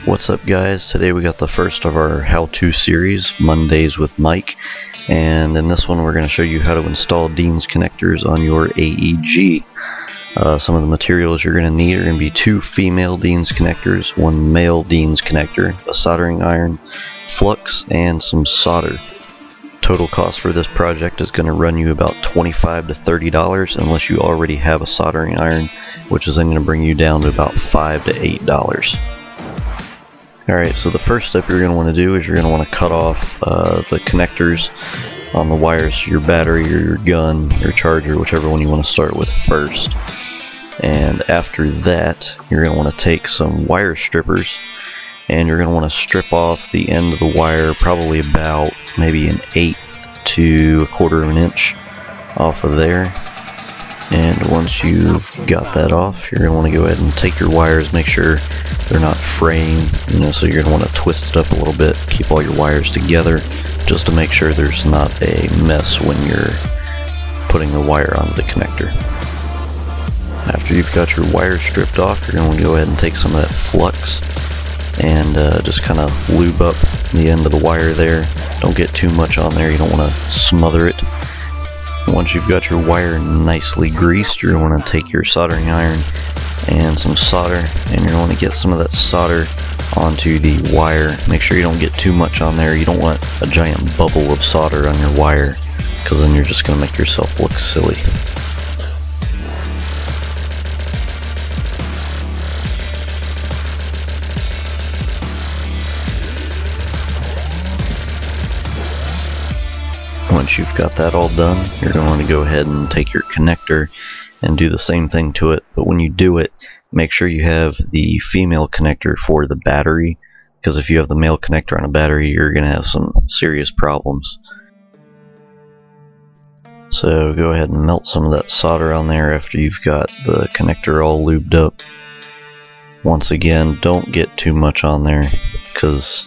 What's up, guys? Today we got the first of our how-to series, Mondays with Mike, and in this one we're going to show you how to install Dean's connectors on your AEG. Some of the materials you're going to need are going to be 2 female Dean's connectors, 1 male Dean's connector, a soldering iron, flux, and some solder. Total cost for this project is going to run you about $25 to $30 unless you already have a soldering iron, which is then going to bring you down to about $5 to $8. Alright, so the first step you're going to want to do is you're going to want to cut off the connectors on the wires to your battery or your gun, your charger, whichever one you want to start with first. And after that, you're going to want to take some wire strippers and you're going to want to strip off the end of the wire, probably about maybe an 1/8 to 1/4 of an inch off of there. And once you've got that off, you're going to want to go ahead and take your wires, make sure they're not fraying, so you're going to want to twist it up a little bit, keep all your wires together, just to make sure there's not a mess when you're putting the wire onto the connector. After you've got your wires stripped off, you're going to go ahead and take some of that flux and just kind of lube up the end of the wire there. Don't get too much on there, you don't want to smother it. Once you've got your wire nicely greased, you're going to want to take your soldering iron and some solder, and you're going to get some of that solder onto the wire. Make sure you don't get too much on there. You don't want a giant bubble of solder on your wire, because then you're just going to make yourself look silly. Once you've got that all done, you're going to want to go ahead and take your connector and do the same thing to it, but when you do it, make sure you have the female connector for the battery, because if you have the male connector on a battery, you're going to have some serious problems. So go ahead and melt some of that solder on there after you've got the connector all lubed up. Once again, don't get too much on there, because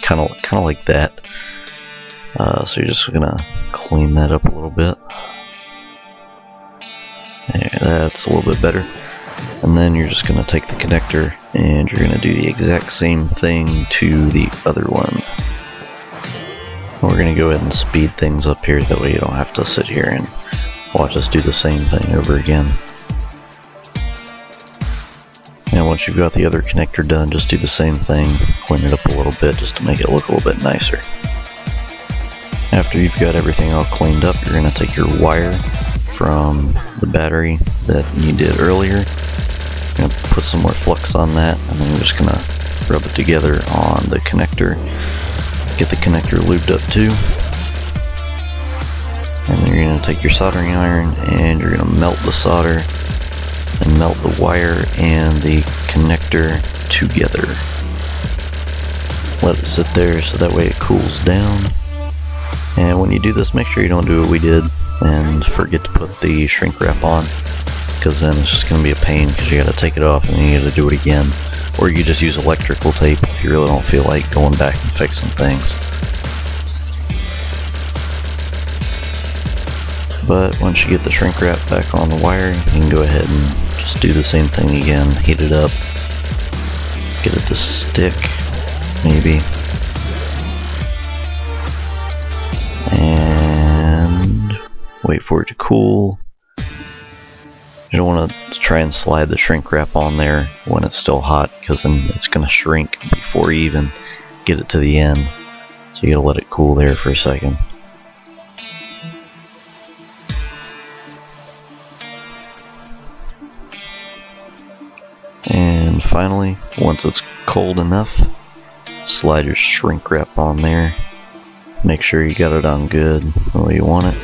kind of like that. So you're just gonna clean that up a little bit. Yeah, that's a little bit better. And then you're just gonna take the connector and you're gonna do the exact same thing to the other one. We're gonna go ahead and speed things up here, that way you don't have to sit here and watch us do the same thing over again. And once you've got the other connector done, just do the same thing, clean it up a little bit just to make it look a little bit nicer. After you've got everything all cleaned up, you're going to take your wire from the battery that you did earlier. You're going to put some more flux on that, and then you're just going to rub it together on the connector. Get the connector lubed up too. And then you're going to take your soldering iron and you're going to melt the solder and melt the wire and the connector together. Let it sit there so that way it cools down. And when you do this, make sure you don't do what we did and forget to put the shrink wrap on, because then it's just going to be a pain, because you got to take it off and then you got to do it again. Or you just use electrical tape if you really don't feel like going back and fixing things. But once you get the shrink wrap back on the wire, you can go ahead and just do the same thing again. Heat it up, get it to stick, maybe. And wait for it to cool. You don't want to try and slide the shrink wrap on there when it's still hot, because then it's going to shrink before you even get it to the end. So you gotta let it cool there for a second. And finally, once it's cold enough, slide your shrink wrap on there. Make sure you got it on good the way you want it.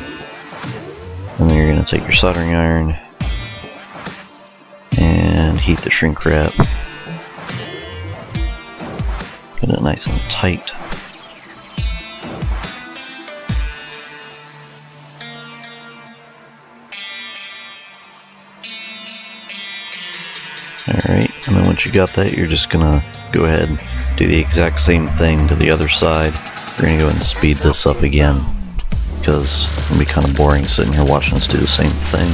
And then you're going to take your soldering iron and heat the shrink wrap. Get it nice and tight. Alright, and then once you got that, you're just going to go ahead and do the exact same thing to the other side. We're going to go ahead and speed this up again, because it's going to be kind of boring sitting here watching us do the same thing.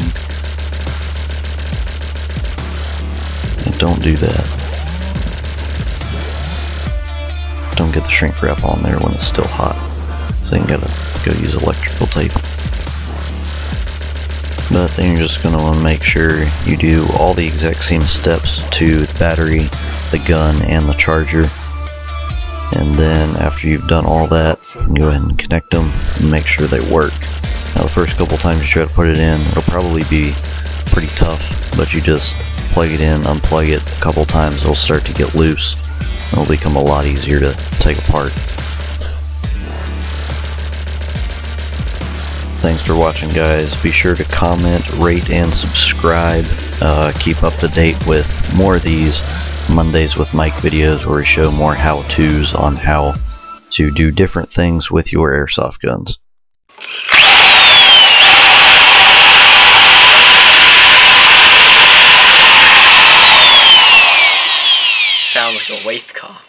And don't do that. don't get the shrink wrap on there when it's still hot. So you gotta go use electrical tape. But then you're just going to want to make sure you do all the exact same steps to the battery, the gun, and the charger. And then after you've done all that, go ahead and connect them and make sure they work. Now the first couple times you try to put it in, it'll probably be pretty tough, but you just plug it in, unplug it a couple times, it'll start to get loose. It'll become a lot easier to take apart. Thanks for watching, guys. Be sure to comment, rate, and subscribe. Keep up to date with more of these Mondays with Mike videos where we show more how-tos on how to do different things with your airsoft guns. Sound like a waste car.